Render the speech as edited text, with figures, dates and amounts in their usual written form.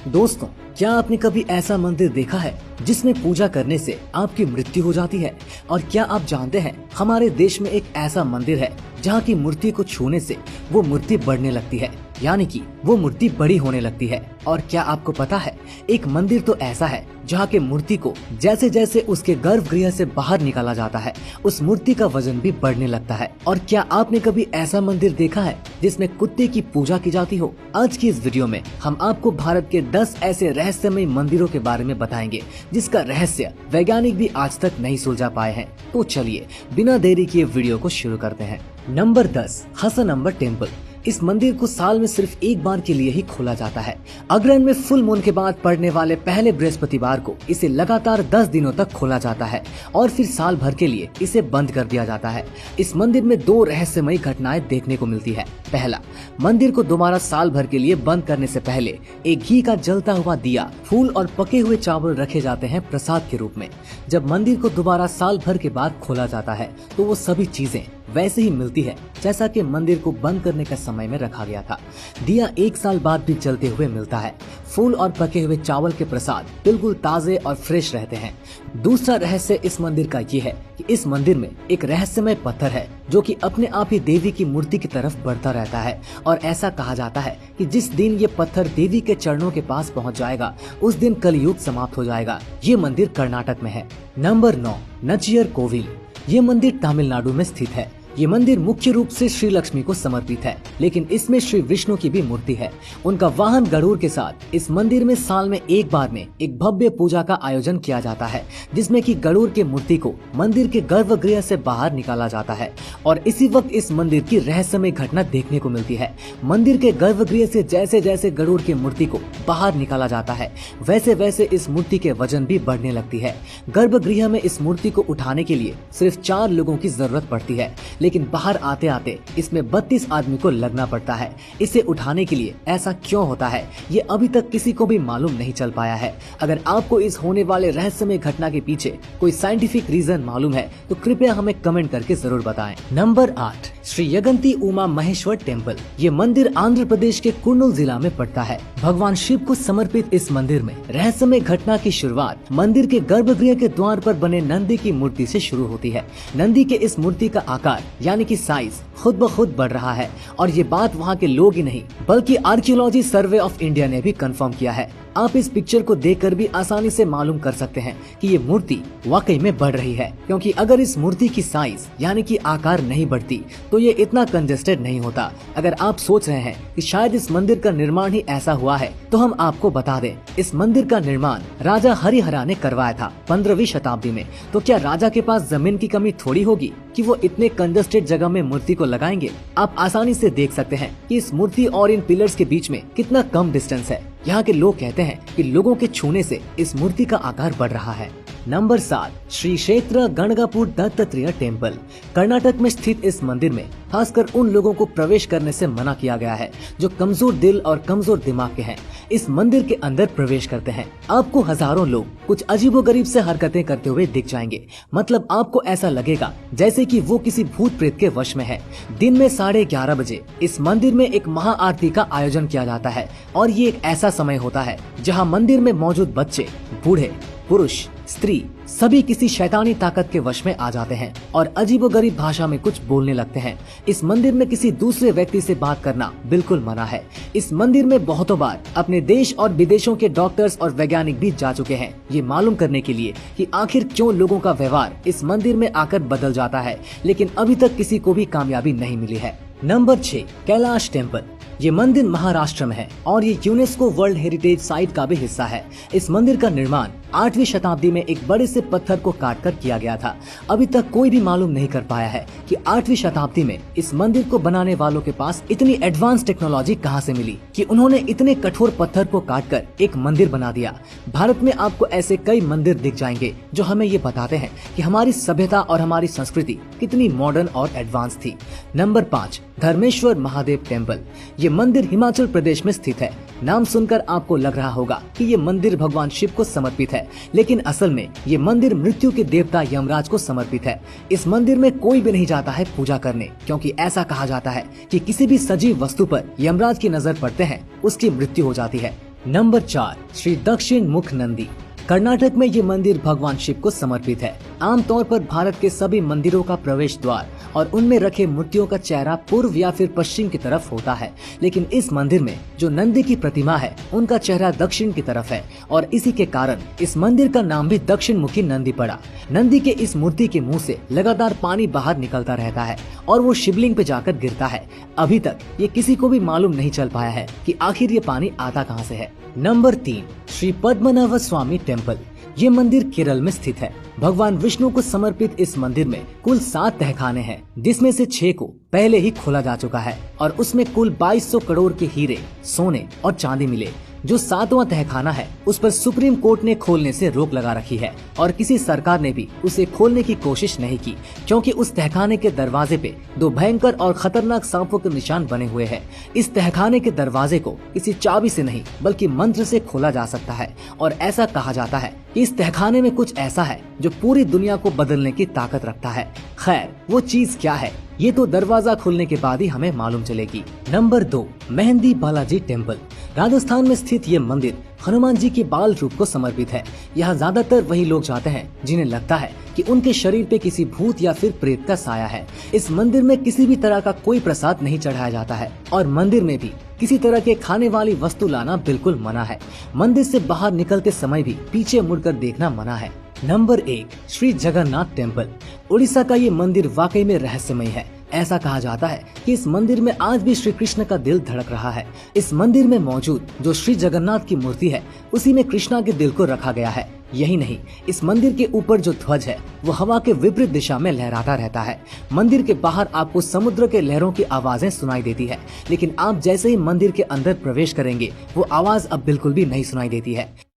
दोस्तों, क्या आपने कभी ऐसा मंदिर देखा है जिसमें पूजा करने से आपकी मृत्यु हो जाती है? और क्या आप जानते हैं हमारे देश में एक ऐसा मंदिर है जहाँ की मूर्ति को छूने से वो मूर्ति बढ़ने लगती है, यानी कि वो मूर्ति बड़ी होने लगती है। और क्या आपको पता है एक मंदिर तो ऐसा है जहाँ के मूर्ति को जैसे जैसे उसके गर्भगृह से बाहर निकाला जाता है उस मूर्ति का वजन भी बढ़ने लगता है। और क्या आपने कभी ऐसा मंदिर देखा है जिसमें कुत्ते की पूजा की जाती हो? आज की इस वीडियो में हम आपको भारत के 10 ऐसे रहस्यमय मंदिरों के बारे में बताएंगे जिसका रहस्य वैज्ञानिक भी आज तक नहीं सुलझा पाए हैं। तो चलिए बिना देरी किए वीडियो को शुरू करते हैं। नंबर 10, हसन अम्बर टेम्पल। इस मंदिर को साल में सिर्फ एक बार के लिए ही खोला जाता है। अग्रहण में फुल मून के बाद पड़ने वाले पहले बृहस्पतिवार को इसे लगातार 10 दिनों तक खोला जाता है और फिर साल भर के लिए इसे बंद कर दिया जाता है। इस मंदिर में 2 रहस्यमयी घटनाएं देखने को मिलती है। पहला, मंदिर को दोबारा साल भर के लिए बंद करने से पहले एक घी का जलता हुआ दिया, फूल और पके हुए चावल रखे जाते हैं प्रसाद के रूप में। जब मंदिर को दोबारा साल भर के बाद खोला जाता है तो वो सभी चीजें वैसे ही मिलती है जैसा कि मंदिर को बंद करने का समय में रखा गया था। दिया 1 साल बाद भी जलते हुए मिलता है। फूल और पके हुए चावल के प्रसाद बिल्कुल ताजे और फ्रेश रहते हैं। दूसरा रहस्य इस मंदिर का ये है कि इस मंदिर में एक रहस्यमय पत्थर है जो कि अपने आप ही देवी की मूर्ति की तरफ बढ़ता रहता है। और ऐसा कहा जाता है कि जिस दिन ये पत्थर देवी के चरणों के पास पहुंच जाएगा उस दिन कलयुग समाप्त हो जाएगा। ये मंदिर कर्नाटक में है। नंबर 9, नचियर कोविल। ये मंदिर तमिलनाडु में स्थित है। ये मंदिर मुख्य रूप से श्री लक्ष्मी को समर्पित है, लेकिन इसमें श्री विष्णु की भी मूर्ति है। उनका वाहन गरुड़ के साथ इस मंदिर में साल में एक बार में एक भव्य पूजा का आयोजन किया जाता है जिसमें कि गरुड़ की मूर्ति को मंदिर के गर्भगृह से बाहर निकाला जाता है। और इसी वक्त इस मंदिर की रहस्यमय घटना देखने को मिलती है। मंदिर के गर्भगृह से जैसे जैसे गरुड़ की मूर्ति को बाहर निकाला जाता है वैसे वैसे इस मूर्ति के वजन भी बढ़ने लगती है। गर्भगृह में इस मूर्ति को उठाने के लिए सिर्फ 4 लोगों की जरूरत पड़ती है, लेकिन बाहर आते आते इसमें 32 आदमी को लगना पड़ता है। इसे उठाने के लिए ऐसा क्यों होता है ये अभी तक किसी को भी मालूम नहीं चल पाया है। अगर आपको इस होने वाले रहस्यमय घटना के पीछे कोई साइंटिफिक रीजन मालूम है तो कृपया हमें कमेंट करके जरूर बताएं। Number 8, Shri Yaganti Uma Maheshwar temple. ये मंदिर आंध्र प्रदेश के कुर्नूल जिला में पड़ता है। भगवान शिव को समर्पित इस मंदिर में रहस्यमय घटना की शुरुआत मंदिर के गर्भगृह के द्वार पर बने नंदी की मूर्ति से शुरू होती है। नंदी के इस मूर्ति का आकार यानी कि साइज खुद ब खुद बढ़ रहा है और ये बात वहाँ के लोग ही नहीं बल्कि आर्कियोलॉजी सर्वे ऑफ इंडिया ने भी कंफर्म किया है। आप इस पिक्चर को देखकर भी आसानी से मालूम कर सकते हैं कि ये मूर्ति वाकई में बढ़ रही है, क्योंकि अगर इस मूर्ति की साइज यानी कि आकार नहीं बढ़ती तो ये इतना कंजेस्टेड नहीं होता। अगर आप सोच रहे हैं कि शायद इस मंदिर का निर्माण ही ऐसा हुआ है तो हम आपको बता दें, इस मंदिर का निर्माण राजा हरिहरा ने करवाया था 15वीं शताब्दी में। तो क्या राजा के पास जमीन की कमी थोड़ी होगी कि वो इतने कंजेस्टेड जगह में मूर्ति को लगाएंगे? आप आसानी से देख सकते हैं कि इस मूर्ति और इन पिलर्स के बीच में कितना कम डिस्टेंस है। यहाँ के लोग कहते हैं कि लोगों के छूने से इस मूर्ति का आकार बढ़ रहा है। नंबर 7, श्री क्षेत्र गणगापुर दत्तात्रेय टेम्पल। कर्नाटक में स्थित इस मंदिर में खासकर उन लोगों को प्रवेश करने से मना किया गया है जो कमजोर दिल और कमजोर दिमाग के हैं। इस मंदिर के अंदर प्रवेश करते हैं आपको हजारों लोग कुछ अजीबोगरीब से हरकतें करते हुए दिख जाएंगे। मतलब आपको ऐसा लगेगा जैसे कि वो किसी भूत प्रेत के वश में है। दिन में 11:30 बजे इस मंदिर में एक महाआरती का आयोजन किया जाता है और ये एक ऐसा समय होता है जहाँ मंदिर में मौजूद बच्चे, बूढ़े, पुरुष, स्त्री सभी किसी शैतानी ताकत के वश में आ जाते हैं और अजीबोगरीब भाषा में कुछ बोलने लगते हैं। इस मंदिर में किसी दूसरे व्यक्ति से बात करना बिल्कुल मना है। इस मंदिर में बहुतों बार अपने देश और विदेशों के डॉक्टर्स और वैज्ञानिक भी जा चुके हैं ये मालूम करने के लिए कि आखिर क्यों लोगों का व्यवहार इस मंदिर में आकर बदल जाता है, लेकिन अभी तक किसी को भी कामयाबी नहीं मिली है। Number 6, Kailash temple. ये मंदिर महाराष्ट्र में है और ये यूनेस्को वर्ल्ड हेरिटेज साइट का भी हिस्सा है। इस मंदिर का निर्माण 8वीं शताब्दी में एक बड़े से पत्थर को काटकर किया गया था। अभी तक कोई भी मालूम नहीं कर पाया है कि 8वीं शताब्दी में इस मंदिर को बनाने वालों के पास इतनी एडवांस टेक्नोलॉजी कहां से मिली कि उन्होंने इतने कठोर पत्थर को काटकर एक मंदिर बना दिया। भारत में आपको ऐसे कई मंदिर दिख जाएंगे जो हमें ये बताते हैं कि हमारी सभ्यता और हमारी संस्कृति कितनी मॉडर्न और एडवांस थी। Number 5, Dharmeshwar Mahadev temple. ये मंदिर हिमाचल प्रदेश में स्थित है। नाम सुनकर आपको लग रहा होगा कि ये मंदिर भगवान शिव को समर्पित है, लेकिन असल में ये मंदिर मृत्यु के देवता यमराज को समर्पित है। इस मंदिर में कोई भी नहीं जाता है पूजा करने, क्योंकि ऐसा कहा जाता है कि किसी भी सजीव वस्तु पर यमराज की नजर पड़ते हैं उसकी मृत्यु हो जाती है। नंबर 4, श्री दक्षिण मुख नंदी। कर्नाटक में ये मंदिर भगवान शिव को समर्पित है। आमतौर पर भारत के सभी मंदिरों का प्रवेश द्वार और उनमें रखे मूर्तियों का चेहरा पूर्व या फिर पश्चिम की तरफ होता है, लेकिन इस मंदिर में जो नंदी की प्रतिमा है उनका चेहरा दक्षिण की तरफ है और इसी के कारण इस मंदिर का नाम भी दक्षिण मुखी नंदी पड़ा। नंदी के इस मूर्ति के मुंह से लगातार पानी बाहर निकलता रहता है और वो शिवलिंग पे जाकर गिरता है। अभी तक ये किसी को भी मालूम नहीं चल पाया है कि आखिर ये पानी आता कहाँ से है। नंबर 3, श्री पद्मनाभ स्वामी टेम्पल। ये मंदिर केरल में स्थित है। भगवान विष्णु को समर्पित इस मंदिर में कुल 7 तहखाने हैं, जिसमें से 6 को पहले ही खोला जा चुका है और उसमें कुल 2200 करोड़ के हीरे, सोने और चांदी मिले। जो 7वां तहखाना है उस पर सुप्रीम कोर्ट ने खोलने से रोक लगा रखी है और किसी सरकार ने भी उसे खोलने की कोशिश नहीं की, क्योंकि उस तहखाने के दरवाजे पे 2 भयंकर और खतरनाक सांपों के निशान बने हुए हैं। इस तहखाने के दरवाजे को किसी चाबी से नहीं बल्कि मंत्र से खोला जा सकता है और ऐसा कहा जाता है कि इस तहखाने में कुछ ऐसा है जो पूरी दुनिया को बदलने की ताकत रखता है। खैर, वो चीज क्या है ये तो दरवाजा खुलने के बाद ही हमें मालूम चलेगी। Number 2, Mehandi Balaji temple. राजस्थान में स्थित ये मंदिर हनुमान जी के बाल रूप को समर्पित है। यहाँ ज्यादातर वही लोग जाते हैं जिन्हें लगता है कि उनके शरीर पे किसी भूत या फिर प्रेत का साया है। इस मंदिर में किसी भी तरह का कोई प्रसाद नहीं चढ़ाया जाता है और मंदिर में भी किसी तरह के खाने वाली वस्तु लाना बिल्कुल मना है। मंदिर से बाहर निकलते समय भी पीछे मुड़कर देखना मना है। Number 1, Shri Jagannath temple. उड़ीसा का ये मंदिर वाकई में रहस्यमय है। ऐसा कहा जाता है कि इस मंदिर में आज भी श्री कृष्ण का दिल धड़क रहा है। इस मंदिर में मौजूद जो श्री जगन्नाथ की मूर्ति है उसी में कृष्णा के दिल को रखा गया है। यही नहीं, इस मंदिर के ऊपर जो ध्वज है वो हवा के विपरीत दिशा में लहराता रहता है। मंदिर के बाहर आपको समुद्र के लहरों की आवाजें सुनाई देती है, लेकिन आप जैसे ही मंदिर के अंदर प्रवेश करेंगे वो आवाज अब बिल्कुल भी नहीं सुनाई देती है।